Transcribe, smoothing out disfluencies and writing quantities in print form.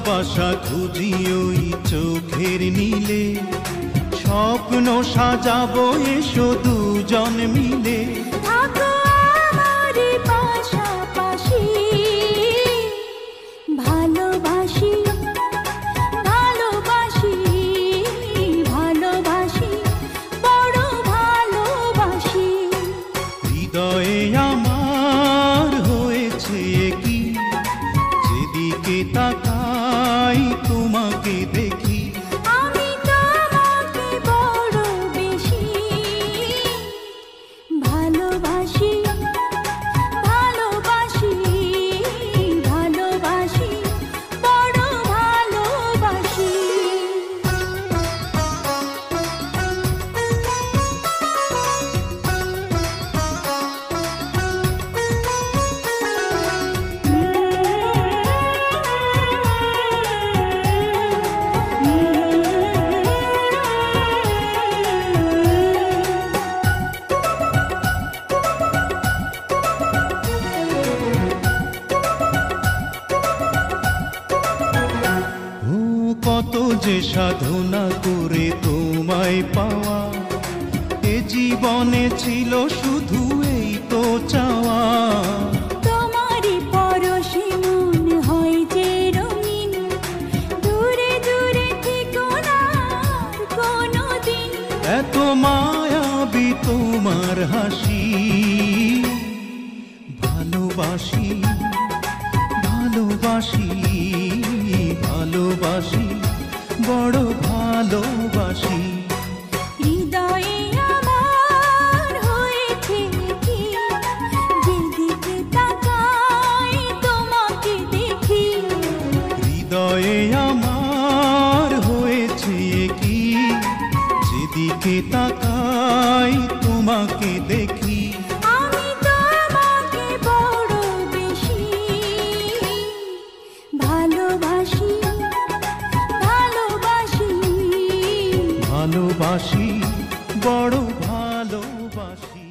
ভালোবাসা খুঁজি ওই চোখের নীলে, স্বপ্ন সাজাবো এসো দুজন মিলে। থাকো আমার পাশাপাশি, ভালোবাসি ভালোবাসি ভালোবাসি বড় ভালোবাসি। হৃদয়ে আমার হয়েছে কি, যেদিকে তাকাই তোমাকে দেখি। আমি তোমাকে বড় বেশি ভালোবাসি ভালোবাসি ভালোবাসি বড় ভালোবাসি। কত যে সাধনা করে তোমায় পাওয়া, এ জীবনে ছিল শুধু এই তো চাওয়া। তোমারই পরশে মন হয় যে রঙিন, দূরে দূরে থেকো না কোনোদিন। এত মায়াবী তোমার হাসি, ভালোবাসি ভালোবাসি ভালোবাসি বড় ভালোবাসি। হৃদয়ে আমার হয়েছে কি, যেদিকে তাকাই তোমাকে দেখি। হৃদয়ে আমার হয়েছে কি, যেদিকে তাকাই তোমাকে দেখি। আমি তোমাকে বড় বেশি ভালোবাসি ভালোবাসি ভালোবাসি বড় ভালোবাসি।